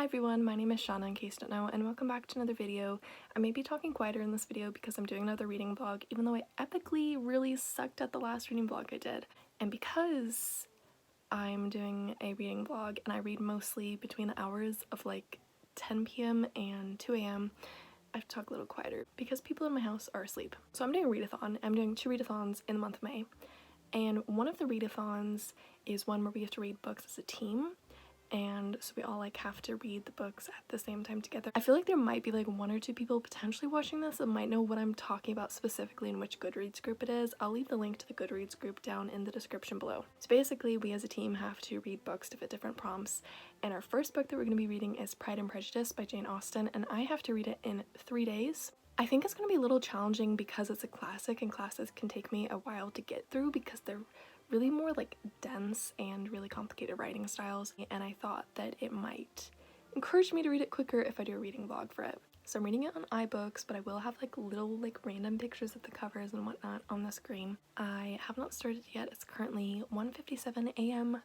Hi everyone, my name is Shauna in case you don't know, and welcome back to another video. I may be talking quieter in this video because I'm doing another reading vlog, even though I epically really sucked at the last reading vlog I did. And because I'm doing a reading vlog and I read mostly between the hours of like 10 p.m. and 2 a.m., I have to talk a little quieter because people in my house are asleep. So I'm doing a readathon. I'm doing 2 readathons in the month of May. And one of the readathons is one where we have to read books as a team. And so we all like have to read the books at the same time together. I feel like there might be like one or two people potentially watching this that might know what I'm talking about specifically and which Goodreads group it is. I'll leave the link to the Goodreads group down in the description below. So basically we as a team have to read books to fit different prompts, and our first book that we're going to be reading is Pride and Prejudice by Jane Austen, and I have to read it in 3 days. I think it's going to be a little challenging because it's a classic and classes can take me a while to get through because they're really more like dense and really complicated writing styles, and I thought that it might encourage me to read it quicker if I do a reading vlog for it. So I'm reading it on iBooks, but I will have like little like random pictures of the covers and whatnot on the screen. I have not started yet. It's currently 1:57 a.m.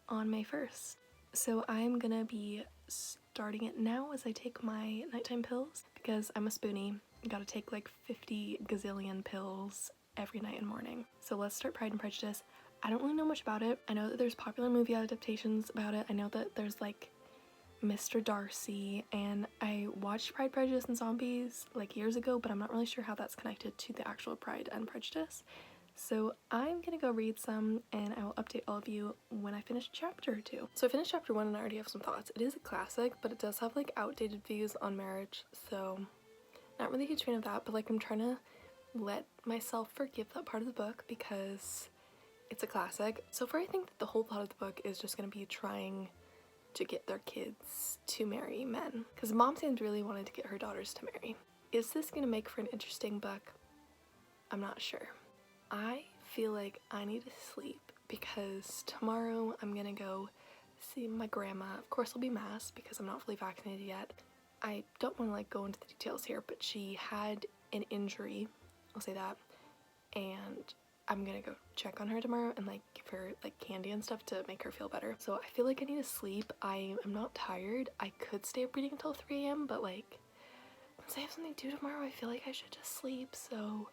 on May 1st. So I'm gonna be starting it now as I take my nighttime pills because I'm a spoonie. Gotta take like 50 gazillion pills every night and morning. So let's start Pride and Prejudice. I don't really know much about it. I know that there's popular movie adaptations about it. I know that there's like Mr. Darcy, and I watched Pride, Prejudice, and Zombies like years ago, but I'm not really sure how that's connected to the actual Pride and Prejudice. So I'm gonna go read some and I will update all of you when I finish chapter 2. So I finished chapter 1 and I already have some thoughts. It is a classic, but it does have like outdated views on marriage, so not really a huge fan of that, but like I'm trying to let myself forgive that part of the book because it's a classic. So far I think that the whole plot of the book is just going to be trying to get their kids to marry men, because mom seems really wanted to get her daughters to marry. Is this going to make for an interesting book? I'm not sure. I feel like I need to sleep because tomorrow I'm gonna go see my grandma. Of course I'll be masked because I'm not fully vaccinated yet. I don't want to like go into the details here, but she had an injury, I'll say that, and I'm gonna go check on her tomorrow and like give her like candy and stuff to make her feel better. So I feel like I need to sleep. I am not tired. I could stay up reading until 3 a.m. but like once I have something to do tomorrow I feel like I should just sleep. So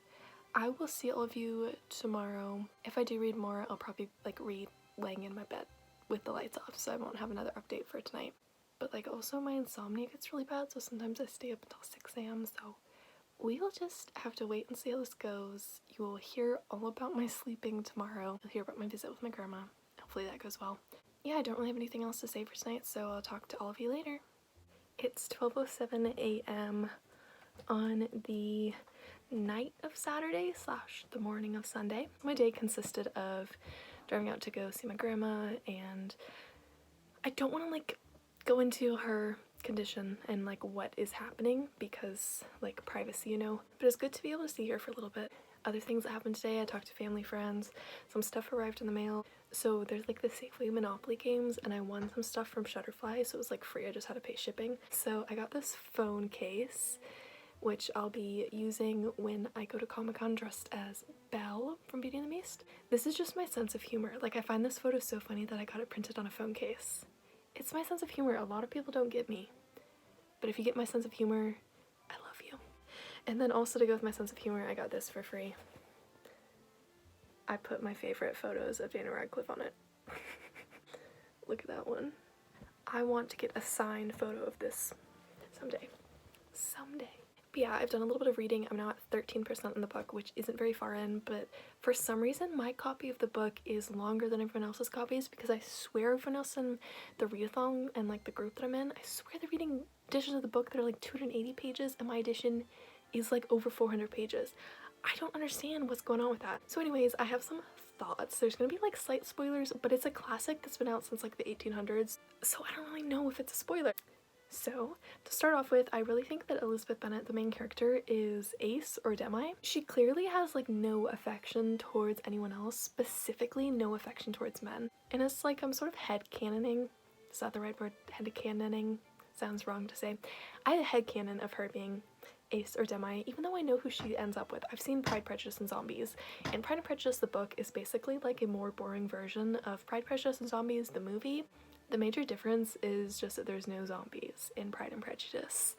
I will see all of you tomorrow. If I do read more I'll probably like read laying in my bed with the lights off, so I won't have another update for tonight. But like also my insomnia gets really bad, so sometimes I stay up until 6 a.m. so we will just have to wait and see how this goes. You will hear all about my sleeping tomorrow. You'll hear about my visit with my grandma. Hopefully that goes well. Yeah, I don't really have anything else to say for tonight, so I'll talk to all of you later. It's 12:07 a.m. on the night of Saturday / the morning of Sunday. My day consisted of driving out to go see my grandma, and I don't want to like go into her condition and like what is happening because like privacy, you know, but it's good to be able to see her for a little bit. Other things that happened today, I talked to family friends, some stuff arrived in the mail. So there's like the Safeway Monopoly games and I won some stuff from Shutterfly, so it was like free. I just had to pay shipping. So I got this phone case which I'll be using when I go to Comic-Con dressed as Belle from Beauty and the Beast. This is just my sense of humor. Like I find this photo so funny that I got it printed on a phone case. It's my sense of humor. A lot of people don't get me, but if you get my sense of humor, I love you. And then also to go with my sense of humor, I got this for free. I put my favorite photos of Daniel Radcliffe on it. Look at that one. I want to get a signed photo of this someday. Someday. But yeah, I've done a little bit of reading. I'm now at 13% in the book, which isn't very far in, but for some reason my copy of the book is longer than everyone else's copies because I swear everyone else in the readathon and like the group that I'm in, I swear they're reading editions of the book that are like 280 pages and my edition is like over 400 pages. I don't understand what's going on with that. So anyways, I have some thoughts. There's gonna be like slight spoilers, but it's a classic that's been out since like the 1800s, so I don't really know if it's a spoiler. So, to start off with, I really think that Elizabeth Bennet, the main character, is ace or demi. She clearly has like no affection towards anyone else, specifically no affection towards men. And it's like I'm sort of headcanoning. Is that the right word? Headcanoning? Sounds wrong to say. I had a headcanon of her being ace or demi, even though I know who she ends up with. I've seen Pride, Prejudice, and Zombies, and Pride and Prejudice, the book, is basically like a more boring version of Pride, Prejudice, and Zombies, the movie. The major difference is just that there's no zombies in Pride and Prejudice.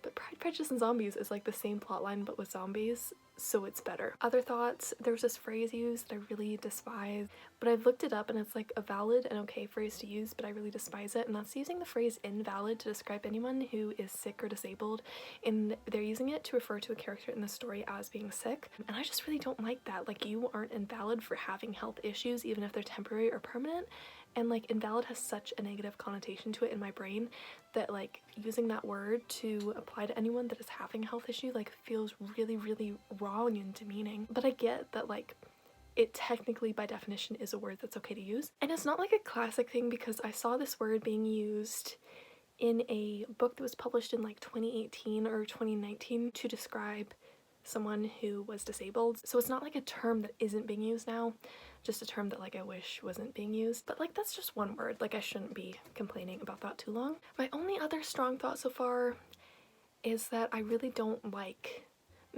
But Pride, Prejudice, and Zombies is like the same plotline but with zombies, so it's better. Other thoughts, there's this phrase used that I really despise, but I've looked it up and it's like a valid and okay phrase to use, but I really despise it, and that's using the phrase invalid to describe anyone who is sick or disabled, and they're using it to refer to a character in the story as being sick, and I just really don't like that. Like, you aren't invalid for having health issues, even if they're temporary or permanent, and like invalid has such a negative connotation to it in my brain that like using that word to apply to anyone that is having a health issue like feels really, really wrong and demeaning. But I get that like it technically by definition is a word that's okay to use, and it's not like a classic thing because I saw this word being used in a book that was published in like 2018 or 2019 to describe someone who was disabled. So it's not like a term that isn't being used now, just a term that like I wish wasn't being used. But like that's just one word, like I shouldn't be complaining about that too long. My only other strong thought so far is that I really don't like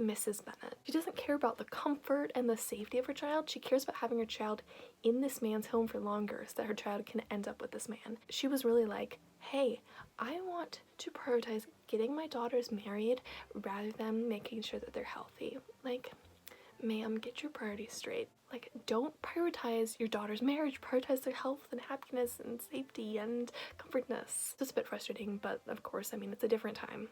Mrs. Bennet. She doesn't care about the comfort and the safety of her child. She cares about having her child in this man's home for longer so that her child can end up with this man. She was really like, hey, I want to prioritize getting my daughters married rather than making sure that they're healthy. Like, ma'am, get your priorities straight. Like, don't prioritize your daughter's marriage, prioritize their health and happiness and safety and comfortness. It's a bit frustrating, but of course, I mean, it's a different time.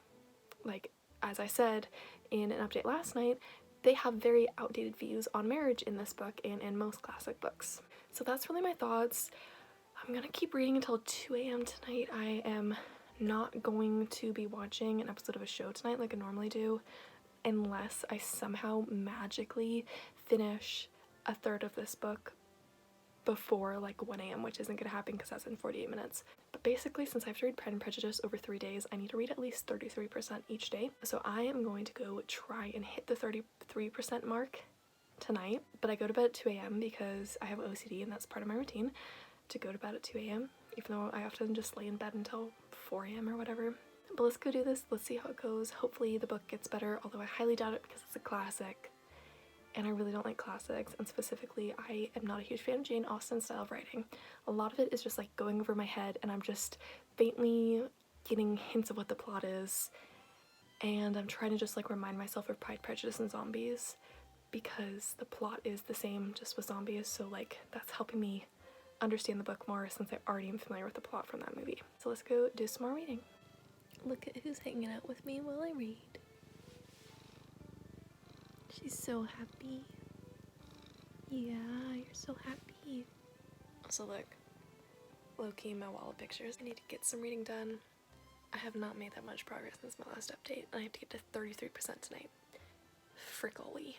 Like, as I said in an update last night, they have very outdated views on marriage in this book and in most classic books. So that's really my thoughts. I'm gonna keep reading until 2 a.m. tonight. I am not going to be watching an episode of a show tonight like I normally do unless I somehow magically finish a third of this book before like 1 a.m, which isn't gonna happen because that's in 48 minutes. But basically, since I have to read Pride and Prejudice over 3 days, I need to read at least 33% each day. So I am going to go try and hit the 33% mark tonight, but I go to bed at 2 a.m. because I have OCD and that's part of my routine to go to bed at 2 a.m, even though I often just lay in bed until 4 a.m. or whatever. But let's go do this, let's see how it goes. Hopefully the book gets better, although I highly doubt it because it's a classic. And I really don't like classics, and specifically I am not a huge fan of Jane Austen's style of writing. A lot of it is just like going over my head and I'm just faintly getting hints of what the plot is, and I'm trying to just like remind myself of Pride, Prejudice, and Zombies because the plot is the same just with zombies, so like that's helping me understand the book more since I already am familiar with the plot from that movie. So let's go do some more reading. Look at who's hanging out with me while I read. She's so happy. Yeah, you're so happy. Also look, low-key my wall of pictures. I need to get some reading done. I have not made that much progress since my last update, and I have to get to 33% tonight. Frickly.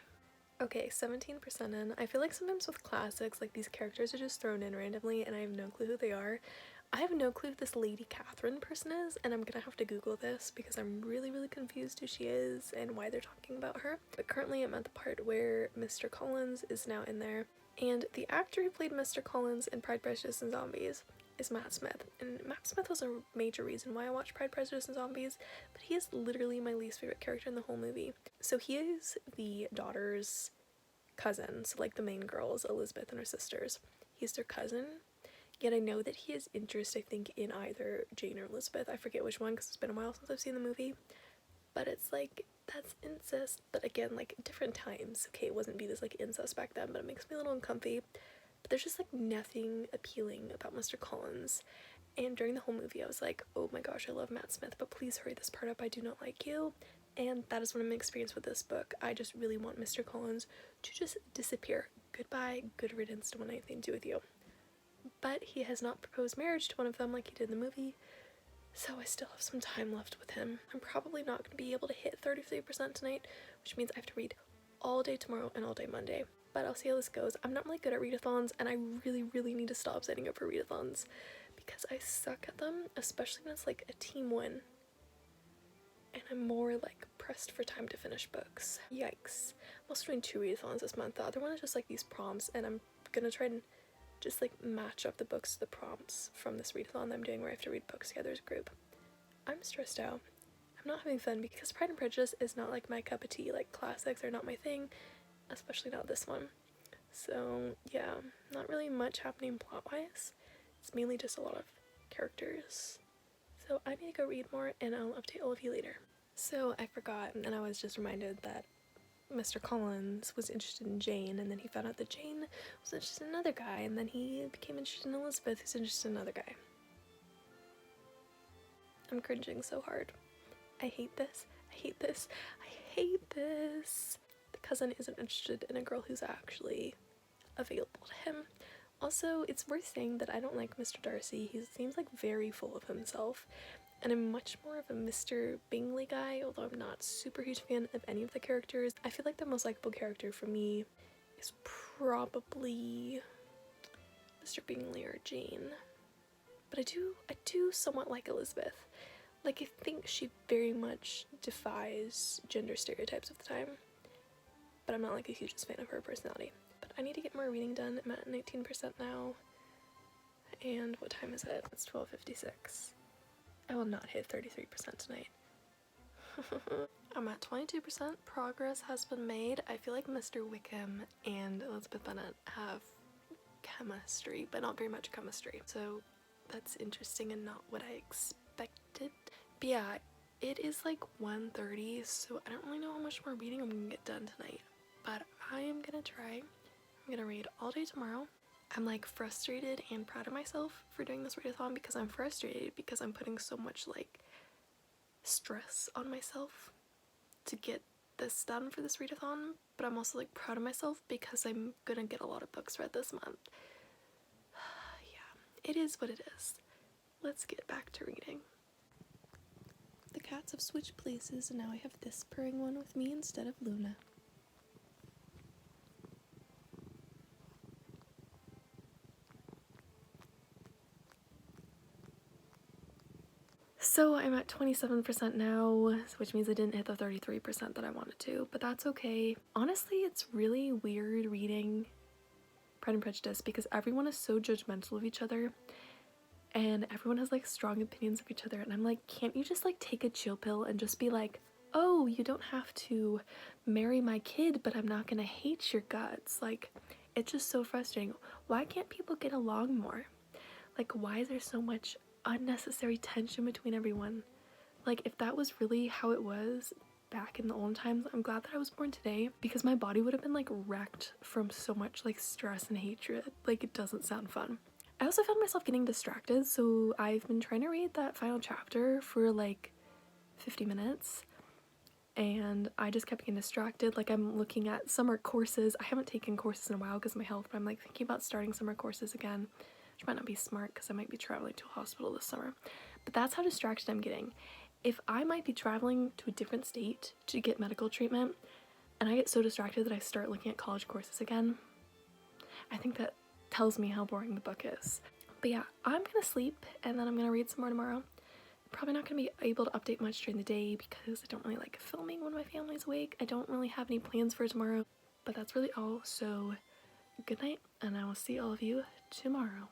Okay, 17% in. I feel like sometimes with classics, like these characters are just thrown in randomly and I have no clue who they are. I have no clue who this Lady Catherine person is, and I'm gonna have to Google this because I'm really, really confused who she is and why they're talking about her. But currently I'm at the part where Mr. Collins is now in there, and the actor who played Mr. Collins in Pride, Prejudice, and Zombies is Matt Smith. And Matt Smith was a major reason why I watched Pride, Prejudice, and Zombies, but he is literally my least favorite character in the whole movie. So he is the daughter's cousin, so like the main girls, Elizabeth and her sisters. He's their cousin. Yet I know that he has interest, I think, in either Jane or Elizabeth. I forget which one because it's been a while since I've seen the movie. But it's like, that's incest. But again, like, different times. Okay, it wasn't viewed as like incest back then, but it makes me a little uncomfy. But there's just like nothing appealing about Mr. Collins. And during the whole movie, I was like, oh my gosh, I love Matt Smith, but please hurry this part up. I do not like you. And that is what I'm experiencing with this book. I just really want Mr. Collins to just disappear. Goodbye, good riddance to want anything to do with you. But he has not proposed marriage to one of them like he did in the movie, so I still have some time left with him. I'm probably not going to be able to hit 33% tonight, which means I have to read all day tomorrow and all day Monday. But I'll see how this goes. I'm not really good at readathons, and I really, really need to stop signing up for readathons because I suck at them, especially when it's like a team win. And I'm more like pressed for time to finish books. Yikes. I'm also doing 2 readathons this month. The other one is just like these prompts, and I'm gonna try and just like match up the books to the prompts from this readathon that I'm doing where I have to read books together as a group. I'm stressed out. I'm not having fun because Pride and Prejudice is not like my cup of tea. Like, classics are not my thing, especially not this one. So yeah, not really much happening plot-wise. It's mainly just a lot of characters. So I need to go read more, and I'll update all of you later. So I forgot, and I was just reminded that Mr. Collins was interested in Jane, and then he found out that Jane was interested in another guy, and then he became interested in Elizabeth, who's interested in another guy. I'm cringing so hard. I hate this. I hate this. I hate this. The cousin isn't interested in a girl who's actually available to him. Also, it's worth saying that I don't like Mr. Darcy. He seems like very full of himself. And I'm much more of a Mr. Bingley guy, although I'm not super huge fan of any of the characters. I feel like the most likable character for me is probably Mr. Bingley or Jane. But I do somewhat like Elizabeth. Like, I think she very much defies gender stereotypes of the time. But I'm not like a hugest fan of her personality. But I need to get more reading done. I'm at 19% now. And what time is it? It's 12:56. I will not hit 33% tonight. I'm at 22%. Progress has been made. I feel like Mr. Wickham and Elizabeth Bennet have chemistry, but not very much chemistry. So that's interesting and not what I expected. But yeah, it is like 1:30, so I don't really know how much more reading I'm gonna get done tonight. But I am gonna try. I'm gonna read all day tomorrow. I'm like frustrated and proud of myself for doing this readathon because I'm frustrated because I'm putting so much like stress on myself to get this done for this readathon, but I'm also like proud of myself because I'm gonna get a lot of books read this month. Yeah, it is what it is. Let's get back to reading. The cats have switched places and now I have this purring one with me instead of Luna. So I'm at 27% now, which means I didn't hit the 33% that I wanted to, but that's okay. Honestly, it's really weird reading Pride and Prejudice because everyone is so judgmental of each other and everyone has like strong opinions of each other, and I'm like, can't you just like take a chill pill and just be like, oh, you don't have to marry my kid, but I'm not gonna hate your guts. Like, it's just so frustrating. Why can't people get along more? Like, why is there so much unnecessary tension between everyone? Like, if that was really how it was back in the old times, I'm glad that I was born today because my body would have been like wrecked from so much like stress and hatred. Like, it doesn't sound fun. I also found myself getting distracted, so I've been trying to read that final chapter for like 50 minutes and I just kept getting distracted. Like, I'm looking at summer courses. I haven't taken courses in a while because of my health, but I'm like thinking about starting summer courses again, which might not be smart because I might be traveling to a hospital this summer. But that's how distracted I'm getting. If I might be traveling to a different state to get medical treatment and I get so distracted that I start looking at college courses again, I think that tells me how boring the book is. But yeah, I'm gonna sleep and then I'm gonna read some more tomorrow. Probably not gonna be able to update much during the day because I don't really like filming when my family's awake. I don't really have any plans for tomorrow, but that's really all. So good night, and I will see all of you tomorrow.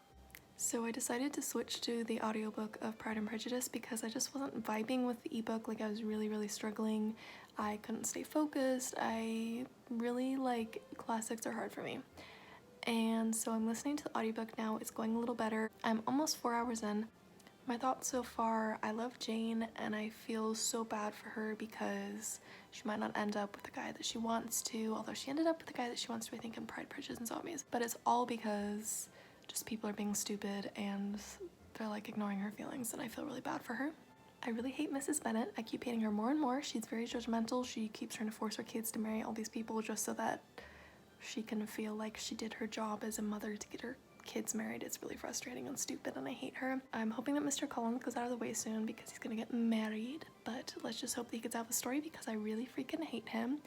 So I decided to switch to the audiobook of Pride and Prejudice because I just wasn't vibing with the ebook. Like, I was really struggling. I couldn't stay focused. I really, like, classics are hard for me. And so I'm listening to the audiobook now. It's going a little better. I'm almost 4 hours in. My thoughts so far, I love Jane and I feel so bad for her because she might not end up with the guy that she wants to, although she ended up with the guy that she wants to, I think, in Pride, Prejudice, and Zombies. But it's all because just people are being stupid and they're like ignoring her feelings, and I feel really bad for her. I really hate Mrs. Bennet. I keep hating her more and more. She's very judgmental. She keeps trying to force her kids to marry all these people just so that she can feel like she did her job as a mother to get her kids married. It's really frustrating and stupid and I hate her. I'm hoping that Mr. Collins goes out of the way soon because he's gonna get married, but let's just hope that he gets out of the story because I really freaking hate him.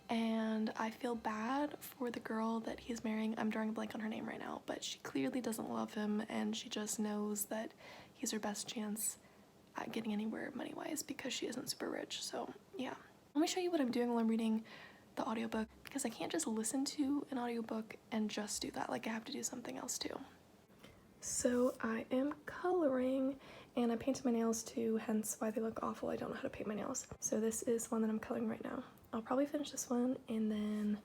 And I feel bad for the girl that he's marrying. I'm drawing a blank on her name right now, but she clearly doesn't love him and she just knows that he's her best chance at getting anywhere money-wise because she isn't super rich. So yeah, let me show you what I'm doing while I'm reading the audiobook because I can't just listen to an audiobook and just do that. Like, I have to do something else too. So I am coloring and I painted my nails too, hence why they look awful. I don't know how to paint my nails. So this is one that I'm coloring right now. I'll probably finish this one and then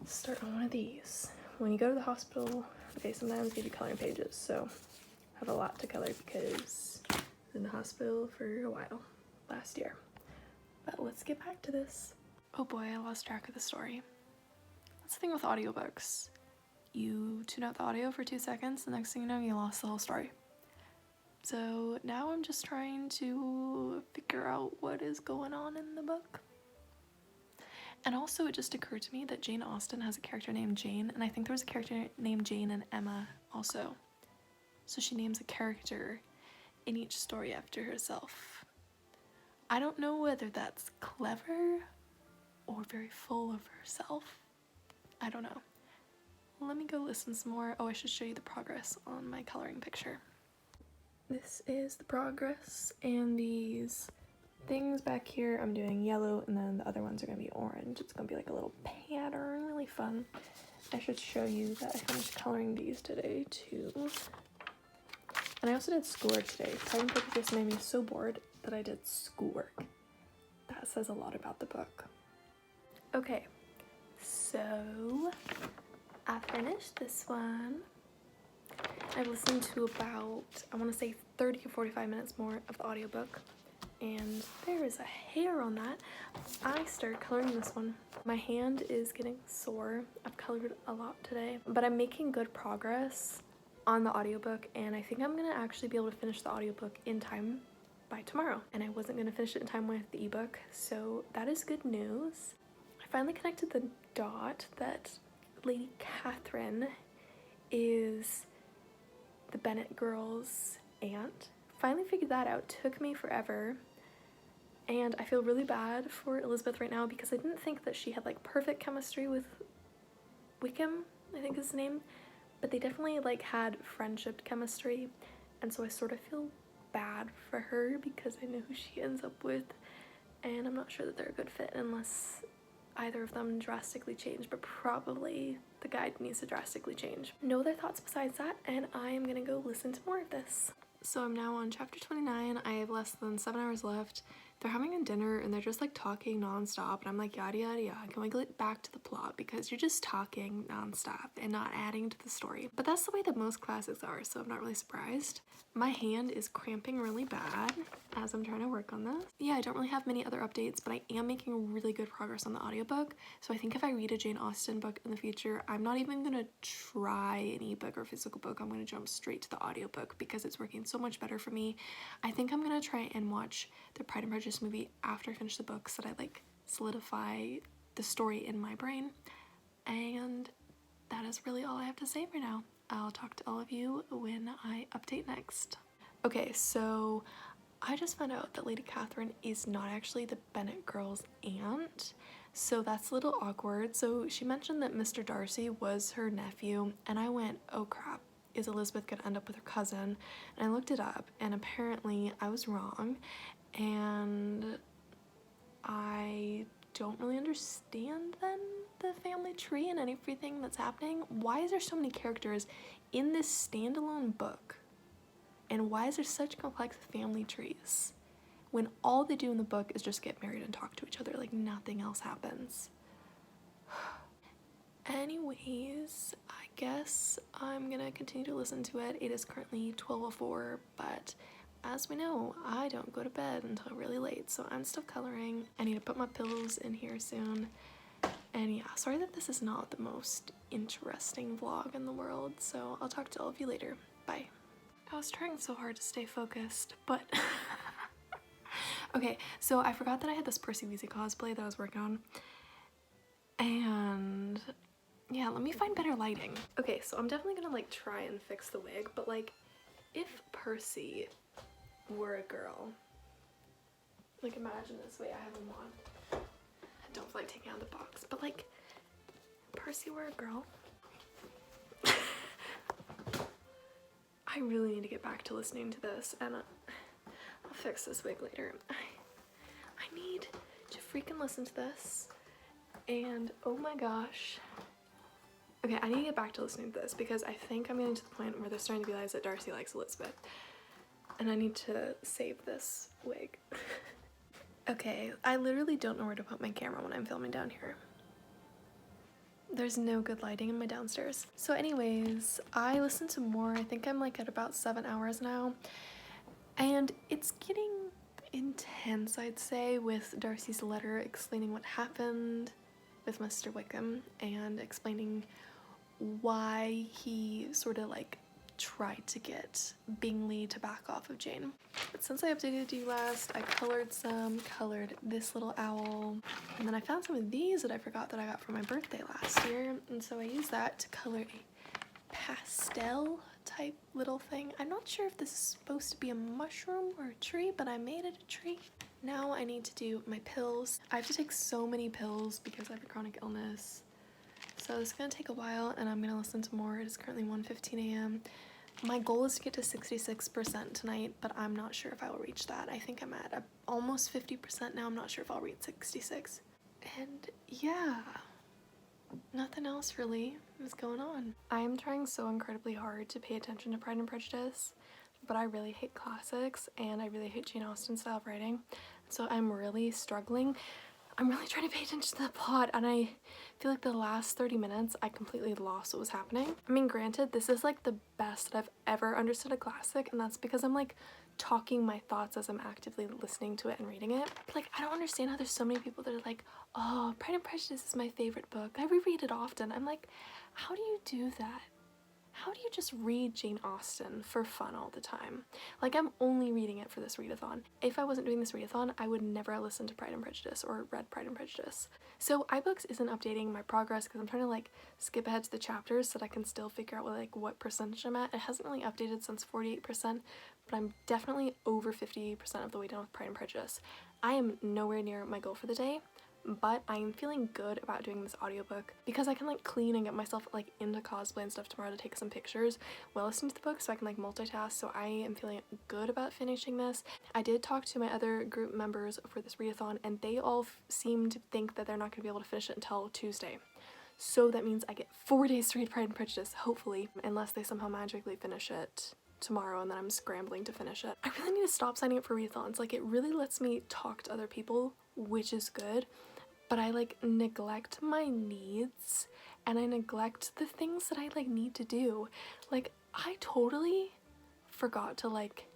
start on one of these. When you go to the hospital, they sometimes give you coloring pages, so have a lot to color because I was in the hospital for a while last year. But let's get back to this. Oh boy, I lost track of the story. That's the thing with audiobooks. You tune out the audio for 2 seconds, the next thing you know, you lost the whole story. So now I'm just trying to figure out what is going on in the book. And also it just occurred to me that Jane Austen has a character named Jane, and I think there was a character named Jane in Emma also. So she names a character in each story after herself. I don't know whether that's clever or very full of herself. I don't know. Let me go listen some more. Oh, I should show you the progress on my coloring picture. This is the progress, and these things back here I'm doing yellow, and then the other ones are going to be orange. It's going to be like a little pattern, really fun. I should show you that I finished coloring these today too. And I also did schoolwork today. Typing Prejudice made me so bored that I did schoolwork. That says a lot about the book. Okay, so I finished this one. I've listened to about, I want to say 30 or 45 minutes more of the audiobook. And there is a hair on that. I started coloring this one. My hand is getting sore. I've colored a lot today, but I'm making good progress on the audiobook, and I think I'm gonna actually be able to finish the audiobook in time by tomorrow. And I wasn't gonna finish it in time with the ebook, so that is good news. I finally connected the dot that Lady Catherine is the Bennet girls' aunt. Finally figured that out. Took me forever. And I feel really bad for Elizabeth right now because I didn't think that she had like perfect chemistry with Wickham, I think is his name. But they definitely like had friendship chemistry. And so I sort of feel bad for her because I know who she ends up with. And I'm not sure that they're a good fit unless either of them drastically change, but probably the guide needs to drastically change. No other thoughts besides that, and I am gonna go listen to more of this. So I'm now on chapter 29. I have less than 7 hours left. They're having a dinner and they're just like talking nonstop, and I'm like, yada yada yada, can we get back to the plot because you're just talking nonstop and not adding to the story. But that's the way that most classics are, so I'm not really surprised. My hand is cramping really bad as I'm trying to work on this. Yeah, I don't really have many other updates, but I am making really good progress on the audiobook. So I think if I read a Jane Austen book in the future, I'm not even gonna try an ebook or physical book. I'm gonna jump straight to the audiobook because it's working so much better for me. I think I'm gonna try and watch the Pride and Prejudice movie after I finish the book so that I like solidify the story in my brain. And that is really all I have to say for now. I'll talk to all of you when I update next. Okay, so I just found out that Lady Catherine is not actually the Bennet girls' aunt, so that's a little awkward. So she mentioned that Mr. Darcy was her nephew, and I went, oh crap, is Elizabeth gonna end up with her cousin? And I looked it up, and apparently I was wrong, and I don't really understand then the family tree and everything that's happening. Why is there so many characters in this standalone book? And why is there such complex family trees when all they do in the book is just get married and talk to each other, like nothing else happens? Anyways, I guess I'm gonna continue to listen to it. It is currently 12:04, but as we know, I don't go to bed until really late, so I'm still coloring. I need to put my pillows in here soon. And yeah, sorry that this is not the most interesting vlog in the world, so I'll talk to all of you later. Bye. I was trying so hard to stay focused, but okay, so I forgot that I had this Percy Weasley cosplay that I was working on, and yeah, let me find better lighting. Okay, so I'm definitely gonna like try and fix the wig, but like if Percy were a girl, like imagine this, wait, I have him on. I don't feel like taking out the box, but like Percy were a girl. I really need to get back to listening to this, and I'll fix this wig later. I need to freaking listen to this, and oh my gosh. Okay, I need to get back to listening to this because I think I'm getting to the point where they're starting to realize that Darcy likes Elizabeth, and I need to save this wig. Okay, I literally don't know where to put my camera when I'm filming down here. There's no good lighting in my downstairs. So anyways, I listened to more. I think I'm like at about 7 hours now. And it's getting intense, I'd say, with Darcy's letter explaining what happened with Mr. Wickham and explaining why he sort of like tried to get Bingley to back off of Jane. But since I updated you last, I colored this little owl, and then I found some of these that I forgot that I got for my birthday last year, and so I used that to color a pastel type little thing. I'm not sure if this is supposed to be a mushroom or a tree, but I made it a tree. Now I need to do my pills. I have to take so many pills because I have a chronic illness. So it's gonna take a while and I'm gonna listen to more. It is currently 1:15 a.m. My goal is to get to 66% tonight, but I'm not sure if I will reach that. I think I'm at almost 50% now. I'm not sure if I'll reach 66. And yeah, nothing else really is going on. I'm trying so incredibly hard to pay attention to Pride and Prejudice, but I really hate classics and I really hate Jane Austen's style of writing. So I'm really struggling. I'm really trying to pay attention to the plot, and I feel like the last 30 minutes I completely lost what was happening. I mean, granted, this is like the best that I've ever understood a classic, and that's because I'm like talking my thoughts as I'm actively listening to it and reading it. But, like, I don't understand how there's so many people that are like, oh, Pride and Prejudice is my favorite book. I reread it often. I'm like, how do you do that? How do you just read Jane Austen for fun all the time? Like, I'm only reading it for this readathon. If I wasn't doing this readathon, I would never have listened to Pride and Prejudice or read Pride and Prejudice. So iBooks isn't updating my progress because I'm trying to like skip ahead to the chapters so that I can still figure out what percentage I'm at. It hasn't really updated since 48%, but I'm definitely over 50% of the way down with Pride and Prejudice. I am nowhere near my goal for the day, but I'm feeling good about doing this audiobook because I can like clean and get myself like into cosplay and stuff tomorrow to take some pictures while listening to the book, so I can like multitask. So I am feeling good about finishing this. I did talk to my other group members for this readathon and they all seem to think that they're not going to be able to finish it until Tuesday. So that means I get 4 days to read Pride and Prejudice, hopefully, unless they somehow magically finish it tomorrow and then I'm scrambling to finish it. I really need to stop signing up for readathons. Like, it really lets me talk to other people, which is good, but I like neglect my needs and I neglect the things that I like need to do. Like, I totally forgot to like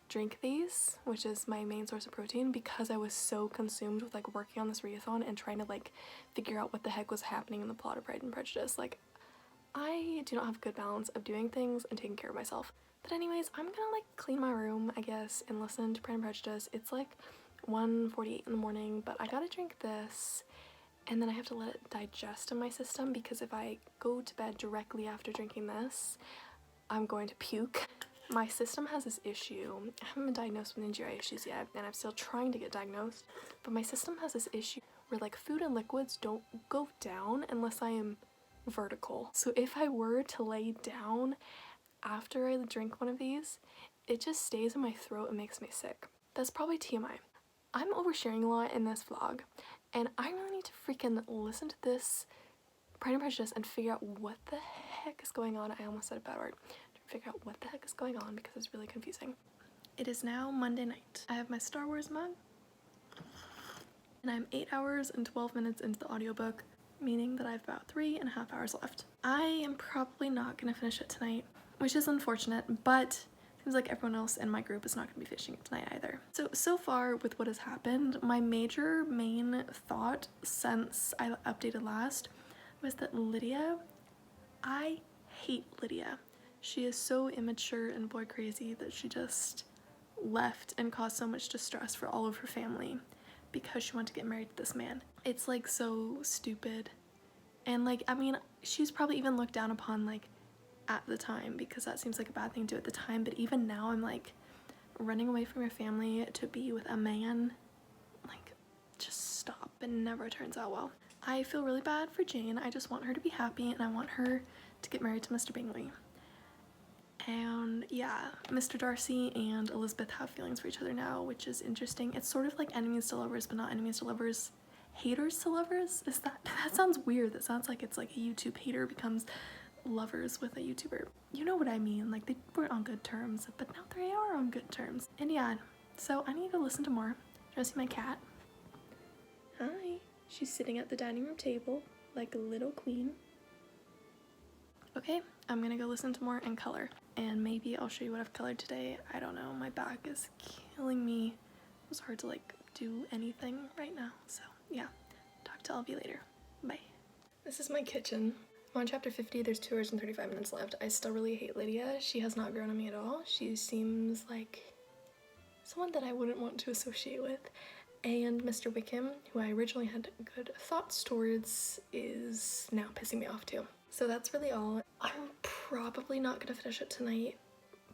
drink these, which is my main source of protein, because I was so consumed with like working on this readathon and trying to like figure out what the heck was happening in the plot of Pride and Prejudice. Like, I do not have a good balance of doing things and taking care of myself. But anyways, I'm gonna like clean my room, I guess, and listen to Pride and Prejudice. It's like 1:48 in the morning, but I gotta drink this and then I have to let it digest in my system because if I go to bed directly after drinking this, I'm going to puke. My system has this issue. I haven't been diagnosed with any GI issues yet, and I'm still trying to get diagnosed, but my system has this issue where like food and liquids don't go down unless I am vertical. So if I were to lay down after I drink one of these, it just stays in my throat and makes me sick. That's probably TMI. I'm oversharing a lot in this vlog, and I really need to freaking listen to this Pride and Prejudice and figure out what the heck is going on. I almost said a bad word. Figure out what the heck is going on because it's really confusing. It is now Monday night. I have my Star Wars mug, and I'm 8 hours and 12 minutes into the audiobook, meaning that I have about 3.5 hours left. I am probably not gonna finish it tonight, which is unfortunate, but seems like everyone else in my group is not going to be finishing it tonight either. So far with what has happened, my main thought since I updated last was that Lydia, I hate Lydia. She is so immature and boy crazy that she just left and caused so much distress for all of her family because she wanted to get married to this man. It's like so stupid. And like, I mean, she's probably even looked down upon like at the time because that seems like a bad thing to do at the time, but even now I'm like, running away from your family to be with a man, like, just stop. It never turns out well. I feel really bad for Jane. I just want her to be happy and I want her to get married to Mr. Bingley. And yeah, Mr. Darcy and Elizabeth have feelings for each other now, which is interesting. It's sort of like enemies to lovers, but not enemies to lovers. Haters to lovers? Is that sounds weird. That sounds like it's like a YouTube hater becomes lovers with a YouTuber. You know what I mean, like they weren't on good terms, but now they are on good terms. And yeah, so I need to listen to more. Do you want to see my cat? Hi. She's sitting at the dining room table. like a little queen. Okay, I'm gonna go listen to more and color. And maybe I'll show you what I've colored today. I don't know, my back is killing me. It was hard to like do anything right now. So yeah, talk to all of you later. Bye. This is my kitchen. I'm on chapter 50, there's 2 hours and 35 minutes left. I still really hate Lydia. She has not grown on me at all. She seems like someone that I wouldn't want to associate with. And Mr. Wickham, who I originally had good thoughts towards, is now pissing me off too. So that's really all. I'm probably not gonna finish it tonight,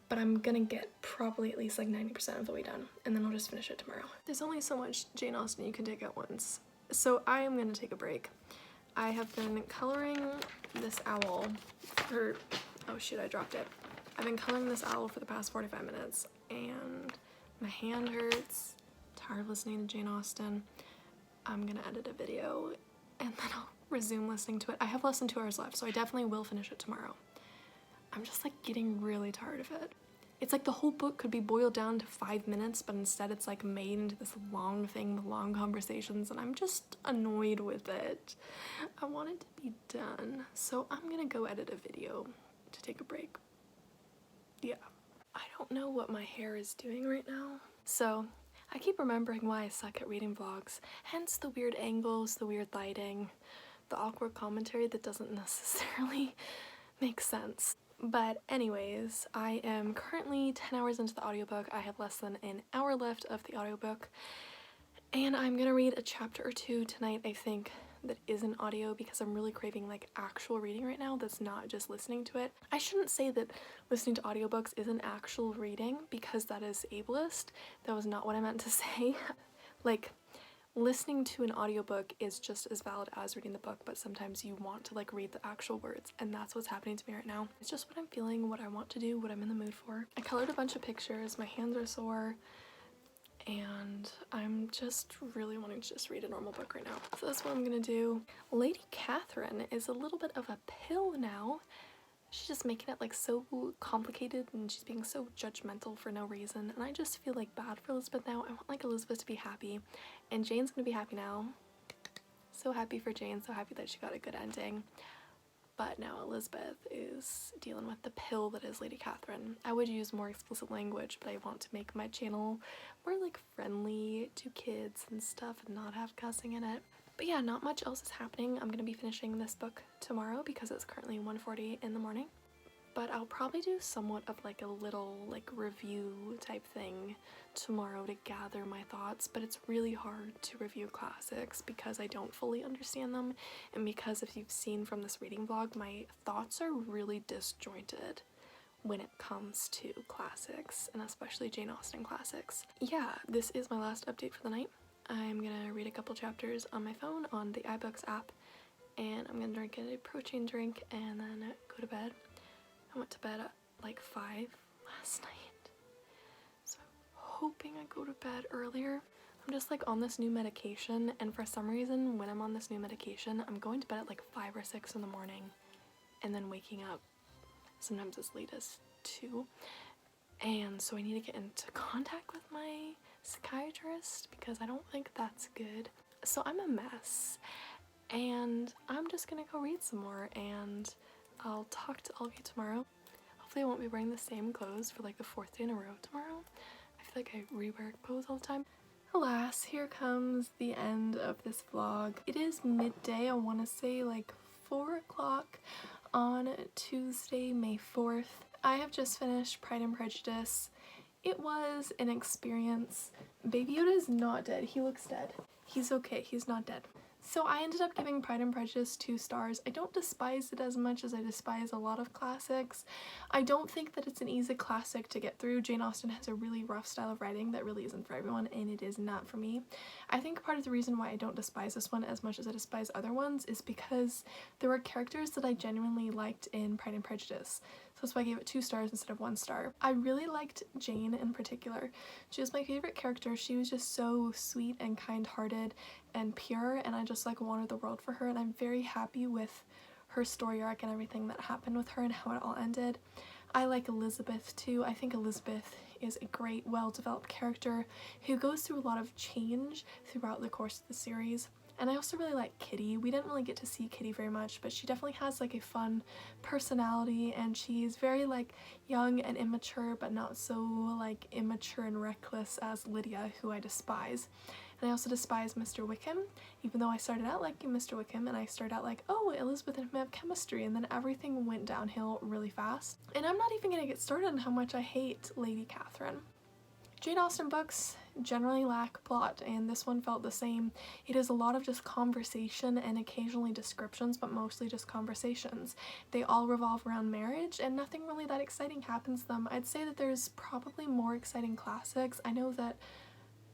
but I'm gonna get probably at least like 90% of the way done, and then I'll just finish it tomorrow. There's only so much Jane Austen you can take at once, so I am gonna take a break. I have been coloring this owl for, oh shoot, I dropped it. I've been coloring this owl for the past 45 minutes, and my hand hurts. Tired of listening to Jane Austen. I'm gonna edit a video and then I'll resume listening to it. I have less than 2 hours left, so I definitely will finish it tomorrow. I'm just like getting really tired of it. It's like the whole book could be boiled down to 5 minutes, but instead it's like made into this long thing with long conversations, and I'm just annoyed with it. I want it to be done, so I'm gonna go edit a video to take a break. Yeah. I don't know what my hair is doing right now, so I keep remembering why I suck at reading vlogs, hence the weird angles, the weird lighting, the awkward commentary that doesn't necessarily make sense. But anyways, I am currently 10 hours into the audiobook. I have less than an hour left of the audiobook, and I'm gonna read a chapter or two tonight, I think, that isn't audio, because I'm really craving like actual reading right now that's not just listening to it. I shouldn't say that listening to audiobooks isn't actual reading, because that is ableist. That was not what I meant to say. Like, listening to an audiobook is just as valid as reading the book, but sometimes you want to like read the actual words, and that's what's happening to me right now. It's just what I'm feeling, what I want to do, what I'm in the mood for. I colored a bunch of pictures, my hands are sore, and I'm just really wanting to just read a normal book right now. So that's what I'm gonna do. Lady Catherine is a little bit of a pill now. She's just making it like so complicated, and she's being so judgmental for no reason, and I just feel like bad for Elizabeth now. I want like Elizabeth to be happy, and Jane's gonna be happy now. So happy for Jane, so happy that she got a good ending. But now Elizabeth is dealing with the pill that is Lady Catherine. I would use more explicit language, but I want to make my channel more like friendly to kids and stuff and not have cussing in it. But yeah, not much else is happening. I'm gonna be finishing this book tomorrow because it's currently 1:40 in the morning. But I'll probably do somewhat of like a little like review type thing tomorrow to gather my thoughts, but it's really hard to review classics because I don't fully understand them, and because if you've seen from this reading vlog, my thoughts are really disjointed when it comes to classics, and especially Jane Austen classics. Yeah, this is my last update for the night. I'm gonna read a couple chapters on my phone on the iBooks app, and I'm gonna drink a protein drink and then go to bed. I went to bed at like 5 last night, so I'm hoping I go to bed earlier. I'm just like on this new medication, and for some reason when I'm on this new medication, I'm going to bed at like 5 or 6 in the morning and then waking up sometimes as late as 2. And so I need to get into contact with my psychiatrist because I don't think that's good. So I'm a mess, and I'm just gonna go read some more, and I'll talk to all of you tomorrow. Hopefully I won't be wearing the same clothes for like the 4th day in a row tomorrow. I feel like I re-wear clothes all the time. Alas, here comes the end of this vlog. It is midday, I want to say like 4 o'clock on Tuesday, May 4th. I have just finished Pride and Prejudice. It was an experience. Baby Yoda is not dead. He looks dead. He's okay. He's not dead. So I ended up giving Pride and Prejudice 2 stars. I don't despise it as much as I despise a lot of classics. I don't think that it's an easy classic to get through. Jane Austen has a really rough style of writing that really isn't for everyone, and it is not for me. I think part of the reason why I don't despise this one as much as I despise other ones is because there were characters that I genuinely liked in Pride and Prejudice. So that's why I gave it 2 stars instead of 1 star. I really liked Jane in particular. She was my favorite character. She was just so sweet and kind-hearted and pure, and I just like wanted the world for her, and I'm very happy with her story arc and everything that happened with her and how it all ended. I like Elizabeth too. I think Elizabeth is a great, well-developed character who goes through a lot of change throughout the course of the series. And I also really like Kitty. We didn't really get to see Kitty very much, but she definitely has like a fun personality, and she's very like young and immature, but not so like immature and reckless as Lydia, who I despise. And I also despise Mr. Wickham, even though I started out liking Mr. Wickham, and I started out like, oh, Elizabeth and him have chemistry, and then everything went downhill really fast. And I'm not even gonna get started on how much I hate Lady Catherine. Jane Austen books generally lack plot, and this one felt the same. It is a lot of just conversation and occasionally descriptions, but mostly just conversations. They all revolve around marriage, and nothing really that exciting happens to them. I'd say that there's probably more exciting classics. I know that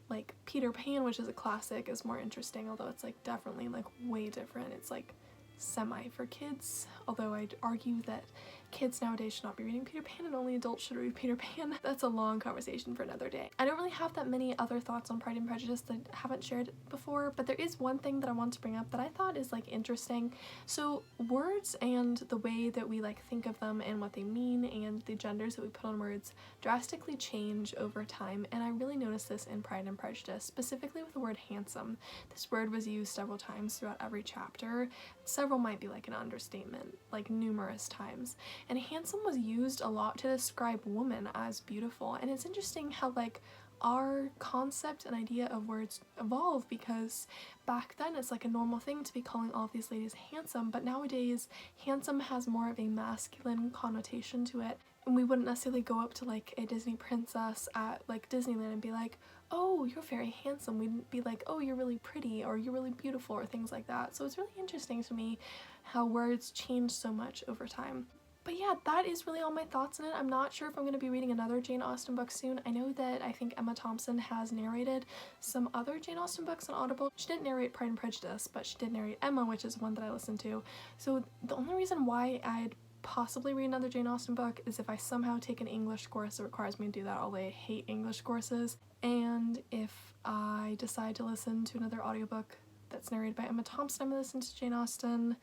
like Peter Pan, which is a classic, is more interesting, although it's like definitely like way different. It's like semi for kids, although I'd argue that kids nowadays should not be reading Peter Pan and only adults should read Peter Pan. That's a long conversation for another day. I don't really have that many other thoughts on Pride and Prejudice that I haven't shared before, but there is one thing that I want to bring up that I thought is like interesting. So words and the way that we like think of them and what they mean and the genders that we put on words drastically change over time, and I really noticed this in Pride and Prejudice, specifically with the word handsome. This word was used several times throughout every chapter. Several might be like an understatement, like numerous times. And handsome was used a lot to describe woman as beautiful, and it's interesting how like our concept and idea of words evolve, because back then it's like a normal thing to be calling all of these ladies handsome, but nowadays handsome has more of a masculine connotation to it, and we wouldn't necessarily go up to like a Disney princess at like Disneyland and be like, oh, you're very handsome. We'd be like, oh, you're really pretty, or you're really beautiful, or things like that. So it's really interesting to me how words change so much over time. But yeah, that is really all my thoughts on it. I'm not sure if I'm going to be reading another Jane Austen book soon. I know that I think Emma Thompson has narrated some other Jane Austen books on Audible. She didn't narrate Pride and Prejudice, but she did narrate Emma, which is one that I listened to. So the only reason why I'd possibly read another Jane Austen book is if I somehow take an English course that requires me to do that, although I hate English courses, and if I decide to listen to another audiobook that's narrated by Emma Thompson, I'm going to listen to Jane Austen,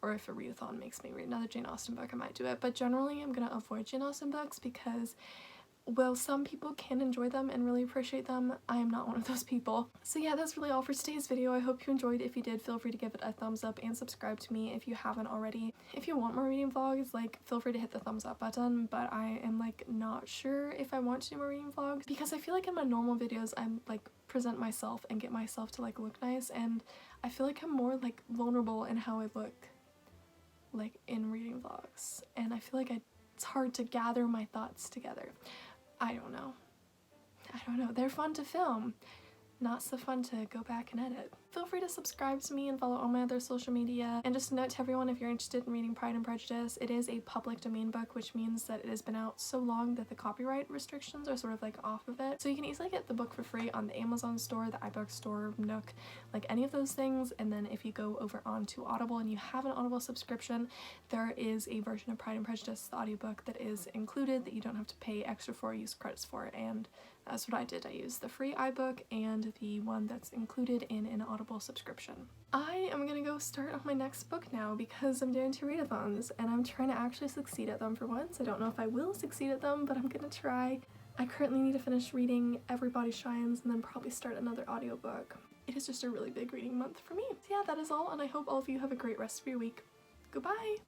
or if a readathon makes me read another Jane Austen book, I might do it. But generally I'm going to avoid Jane Austen books because, well, some people can enjoy them and really appreciate them. I am not one of those people. So yeah, that's really all for today's video. I hope you enjoyed. If you did, feel free to give it a thumbs up and subscribe to me if you haven't already. If you want more reading vlogs, like, feel free to hit the thumbs up button, but I am like not sure if I want to do more reading vlogs, because I feel like in my normal videos I'm like present myself and get myself to like look nice, and I feel like I'm more like vulnerable in how I look like in reading vlogs, and I feel like it's hard to gather my thoughts together. I don't know. They're fun to film, not so fun to go back and edit. Feel free to subscribe to me and follow all my other social media. And just a note to everyone, if you're interested in reading Pride and Prejudice, it is a public domain book, which means that it has been out so long that the copyright restrictions are sort of like off of it. So you can easily get the book for free on the Amazon store, the iBook store, Nook, like any of those things. And then if you go over onto Audible and you have an Audible subscription, there is a version of Pride and Prejudice, the audiobook, that is included that you don't have to pay extra for, use credits for, and that's what I did. I used the free iBook and the one that's included in an Audible subscription. I am gonna go start on my next book now because I'm doing 2 readathons and I'm trying to actually succeed at them for once. I don't know if I will succeed at them, but I'm gonna try. I currently need to finish reading Everybody Shines and then probably start another audiobook. It is just a really big reading month for me. So yeah, that is all, and I hope all of you have a great rest of your week. Goodbye!